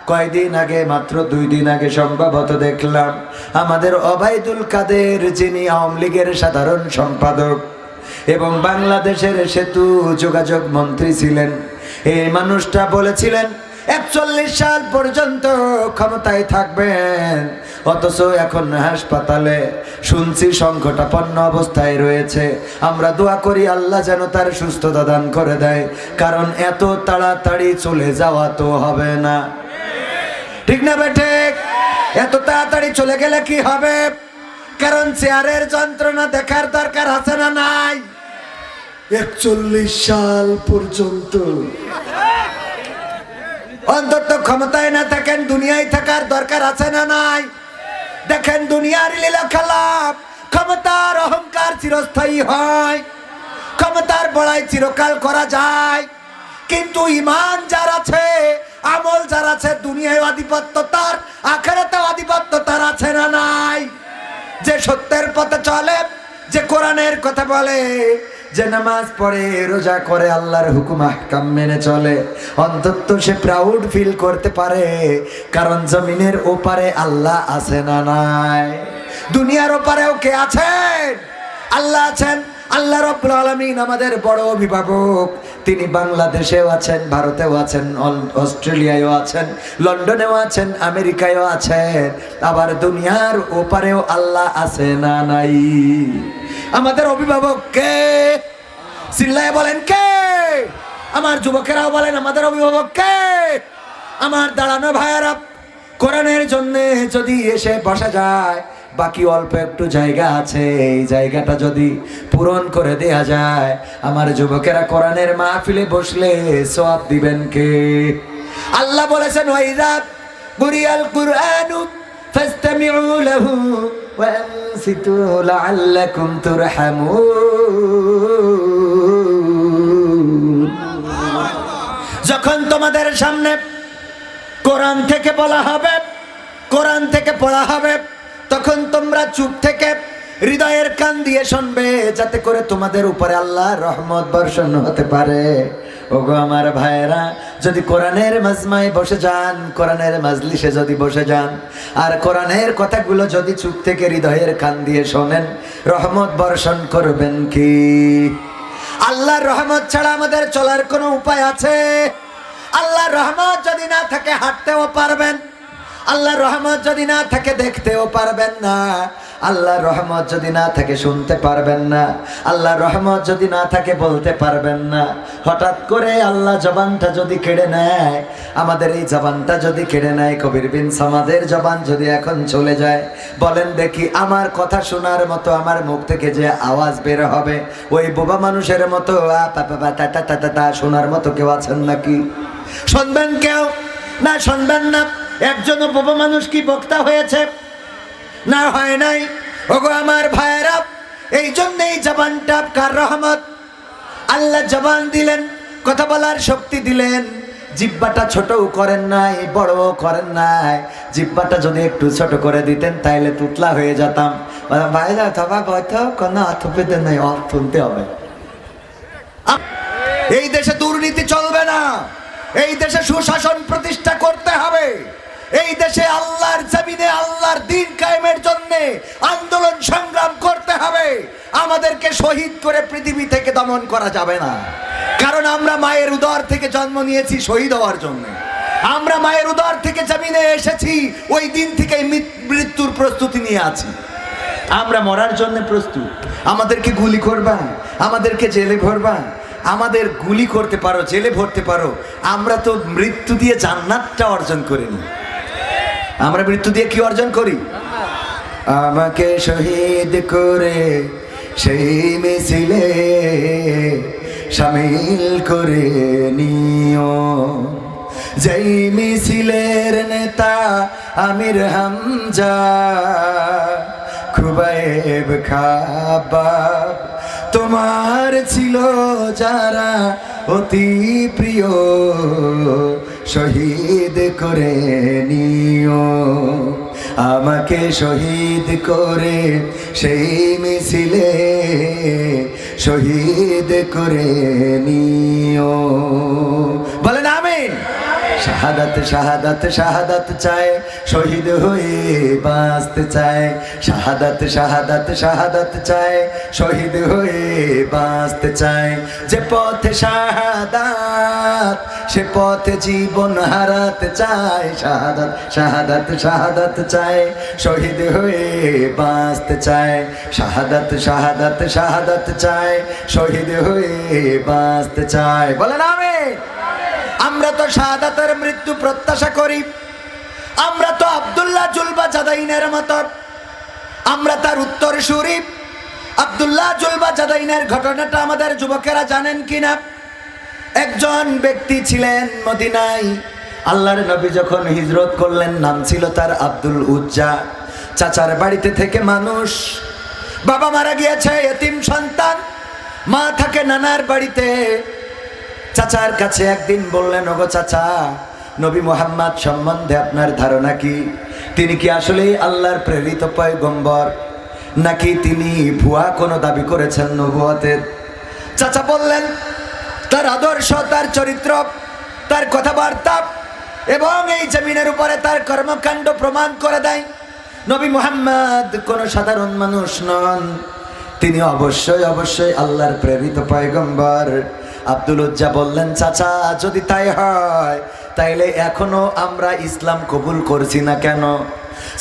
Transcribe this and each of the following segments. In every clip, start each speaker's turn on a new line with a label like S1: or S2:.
S1: কয়দিন আগে, মাত্র 2 দিন আগে সম্ভবত দেখলাম আমাদের ওবায়দুল কাদের, যিনি আওয়ামী লীগের সাধারণ সম্পাদক এবং বাংলাদেশের সেতু যোগাযোগ মন্ত্রী ছিলেন, এই মানুষটা বলেছিলেন 41 সাল পর্যন্ত ক্ষমতায় থাকবেন, অথচ এখন হাসপাতালে শুনছি সংকটাপন্ন অবস্থায় রয়েছে। আমরা দোয়া করি আল্লাহ যেন তার সুস্থতা দান করে দেয়, কারণ এত তাড়াতাড়ি চলে যাওয়া তো হবে না, ঠিক না বেঠে? এত তাড়াতাড়ি চলে গেলে কি হবে? কারণ চেয়ারের যন্ত্রণা দেখার দরকার আছে না নাই? 41 সাল পর্যন্ত অন্তত ক্ষমতায় না থাকেন, দুনিয়ায় থাকার দরকার আছে না নাই? দেখেন দুনিয়ার লীলা খেলা, ক্ষমতার অহংকার চিরস্থায়ী হয়, ক্ষমতার বড়াই চিরকাল করা যায়, কিন্তু ঈমান যার আছে, আমল যার আছে, দুনিয়ায় আধিপত্য তার, আখিরাতেও আধিপত্য তার আছে না নাই? যে সত্যের পথে চলে, যে কোরআনের কথা বলে, যে নামাজ পড়ে, রোজা করে, আল্লাহর হুকুম আহকাম মেনে চলে, অন্তত সে প্রাউড ফিল করতে পারে, কারণ জমিনের ওপারে আল্লাহ আছে না নাই? দুনিয়ার ওপারেও কে আছেন? আল্লাহ আছেন। আল্লাহ রাব্বুল আলামিন আমাদের বড় অভিভাবক, তিনি বাংলাদেশেও আছেন, ভারতেও আছেন, অস্ট্রেলিয়ায়ও আছেন, লন্ডনেও আছেন, আমেরিকায়ও আছেন, আবার দুনিয়ার ওপারেও আল্লাহ আছে না নাই? আমাদের অভিভাবক কে? চিল্লায় বলেন কে? আমার যুবকেরাও বলেন আমাদের অভিভাবক কে? আমার দাঁড়ানো ভাইয়েরা, কোরআনের জন্য যদি এসে বসা যায়, বাকি অল্প একটু জায়গা আছে, এই জায়গাটা যদি পূরণ করে দেয়া যায়, আমার যুবকেরা কোরআনের মাহফিলে বসলে সওয়াব দিবেন কে? আল্লাহ বলেছেন ওয়াইযা কুরিয়াল কুরআনু ফাসতামিউ লাহু ওয়া আনসিতু লাআল্লাকুম তুরহামুন। যখন তোমাদের সামনে কোরআন থেকে বলা হবে, কোরআন থেকে পড়া হবে, তখন তোমরা চুপ থেকে হৃদয়ের কান দিয়ে শুনবে, যাতে করে তোমাদের উপরে আল্লাহর রহমত বর্ষণ হতে পারে। ওগো আমার ভাইয়েরা, যদি কোরআনের মাজমায় বসে যান, কোরআনের মাজলিসে যদি বসে যান, আর কোরআনের কথাগুলো যদি চুপ থেকে হৃদয়ের কান দিয়ে শোনেন, রহমত বর্ষণ করবেন কি? আল্লাহর রহমত ছাড়া আমাদের চলার কোনো উপায় আছে? আল্লাহর রহমত যদি না থাকে হাঁটতেও পারবেন, আল্লাহর রহমত যদি না থাকে দেখতেও পারবেন না, আল্লাহর রহমত যদি না থাকে শুনতে পারবেন না, আল্লাহর রহমত যদি না থাকে বলতে পারবেন না। হঠাৎ করে আল্লাহ জবানটা যদি কেড়ে নেয়, আমাদের এই জবানটা যদি কেড়ে নেয়, কবির বিন সামাদের জবান যদি এখন চলে যায়, বলেন দেখি আমার কথা শোনার মতো আমার মুখ থেকে যে আওয়াজ বের হবে, ওই বোবা মানুষের মতো শোনার মতো কেউ আছেন নাকি? শুনবেন কেউ? না, শুনবেন না। একজনও বোবা মানুষ কি বক্তা হয়েছে? না, হয় নাই। ওগো আমার ভাইয়েরা, এই জন্যই জবানটা কার রহমত? আল্লাহ জবান দিলেন, কথা বলার শক্তি দিলেন, জিহ্বাটা ছোটও করেন নাই, বড়ও করেন নাই। জিহ্বাটা যদি একটু ছোট করে দিতেন তাইলে তুতলা হয়ে যেতাম। ভাইরা তবা হয়তো কোনো অর্থ পেতে নেই, অর্থ তুলতে হবে। এই দেশে দুর্নীতি চলবে না, এই দেশে সুশাসন প্রতিষ্ঠা করতে হবে, এই দেশে আল্লাহর জমিনে আল্লাহর দ্বীন কায়েমের জন্য আন্দোলন সংগ্রাম করতে হবে। আমাদেরকে শহীদ করে পৃথিবী থেকে দমন করা যাবে না, কারণ আমরা মায়ের উদর থেকে জন্ম নিয়েছি শহীদ হওয়ার জন্য। আমরা মায়ের উদর থেকে জমিনে এসেছি, ওই দিন থেকে মৃত্যুর প্রস্তুতি নিয়ে আছি। আমরা মরার জন্য প্রস্তুত। আমাদেরকে গুলি করবা, আমাদেরকে জেলে ভরবা, আমাদের গুলি করতে পারো, জেলে ভরতে পারো, আমরা তো মৃত্যু দিয়ে জান্নাতটা অর্জন করিনি। আমরা মৃত্যু দিয়ে কি অর্জন করি? আমাকে শহীদ করে সেই মিছিলে শামিল করে নিও, যেই মিছিলের নেতা আমির হামজা, খুবাইব খাবাব তোমার ছিল যারা অতি প্রিয়, শহীদ করে নিও। আমাকে শহীদ করে সেই মিছিলে শহীদ করে নিও। বলেন আমিন। শাহাদাত শাহাদাত শাহাদাত চায়, শহীদ হয়ে বাঁচতে চায়। শাহাদাত শাহাদাত শাহাদাত চায়, শহীদ হয়ে বাঁচতে চায়। যে পথে শাহাদাত সে পথে জীবন হারাতে চায়। শাহাদাত শাহাদাত শাহাদাত চায়, শহীদ হয়ে বাঁচতে চায়। শাহাদাত শাহাদাত শাহাদাত চায়, শহীদ হয়ে বাঁচতে চায়। বলেন আমিন। আমরা তো শাহাদাতের মৃত্যু প্রত্যাশা করি। আমরা তো আব্দুল্লাহ জুলবা জাদাইনের মতো, আমরা তার উত্তরসূরি। আব্দুল্লাহ জুলবা জাদাইনের ঘটনাটা আমাদের যুবকেরা জানেন কিনা? একজন ব্যক্তি ছিলেন মদিনায়, আল্লাহর নবী যখন হিজরত করলেন, নাম ছিল তার আব্দুল উজ্জা। চাচার বাড়িতে থেকে মানুষ, বাবা মারা গিয়েছে, এতিম সন্তান, মা থাকে নানার বাড়িতে। চাচার কাছে একদিন বললেন, ওগো চাচা, নবী মুহাম্মদ সম্বন্ধে আপনার ধারণা কি? তিনি কি আসলেই আল্লাহর প্রেরিত পয়গম্বর, নাকি তিনি ভুয়া কোনো দাবি করেছেন নবুয়তের? চাচা বললেন, তার আদর্শ, তার চরিত্র, তার কথাবার্তা এবং এই জমিনের উপরে তার কর্মকাণ্ড প্রমাণ করে দেয় নবী মুহাম্মদ কোনো সাধারণ মানুষ নন, তিনি অবশ্যই অবশ্যই আল্লাহর প্রেরিত পয়গম্বর। আব্দুল উজ্জা বললেন, চাচা যদি তাই হয় তাইলে এখনো আমরা ইসলাম কবুল করছি না কেন?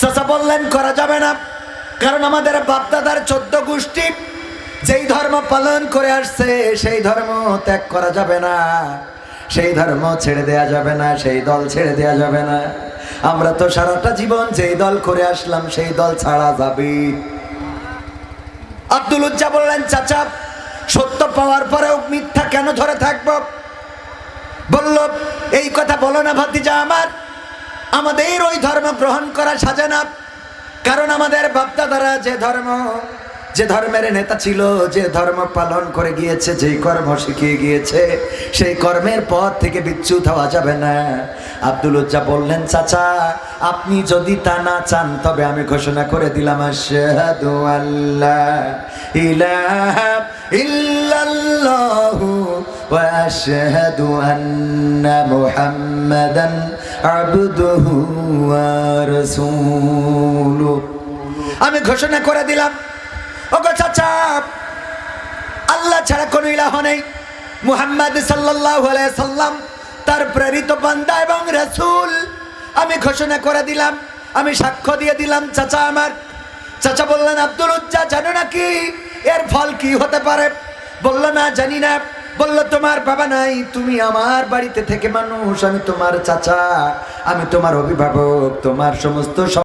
S1: চাচা বললেন, করা যাবে না, কারণ আমাদের বাপদাদার 14 গোষ্ঠী যেই ধর্ম পালন করে আসছে সেই ধর্ম ত্যাগ করা যাবে না, সেই ধর্ম ছেড়ে দেয়া যাবে না, সেই দল ছেড়ে দেয়া যাবে না। আমরা তো সারাটা জীবন যেই দল করে আসলাম সেই দল ছাড়া যাবে। আব্দুল উজ্জা বললেন, চাচা সত্য পাওয়ার পরেও মিথ্যা কেন ধরে থাকবো? বলল, এই কথা বলো না ভাতিজা আমার, আমাদের ওই ধর্ম গ্রহণ করা সাজে না, কারণ আমাদের বাপদাদারা যে ধর্মের নেতা ছিল, যে ধর্ম পালন করে গিয়েছে, যেই কর্ম শিখিয়ে গিয়েছে, সেই কর্মের পথ থেকে বিচ্যুত হওয়া যাবে না। আব্দুল উজ্জা বললেন, চাচা আপনি যদি তা না চান তবে আমি ঘোষণা করে দিলাম, আশহাদু আল্লা ইলাহা ইল্লাল্লাহু ওয়া আশহাদু আন্না মুহাম্মাদান আবদুহু ওয়া রাসূলুহু। আমি ঘোষণা করে দিলাম, ওগো চাচা, আল্লাহ ছাড়া কোনো ইলাহ নেই, মুহাম্মদ সাল্লাল্লাহু আলাইহি সাল্লাম তার প্রেরিত বান্দা এবং রাসূল। আমি ঘোষণা করে দিলাম, আমি সাক্ষ্য দিয়ে দিলাম চাচা আমার। চাচা বললেন, আব্দুল উজ্জা জানো নাকি এর ফল কি হতে পারে? বলল, না জানি না। বলল, তোমার বাবা নাই, তুমি আমার বাড়িতে থেকে মানুষ, আমি তোমার চাচা, আমি তোমার অভিভাবক, তোমার সমস্ত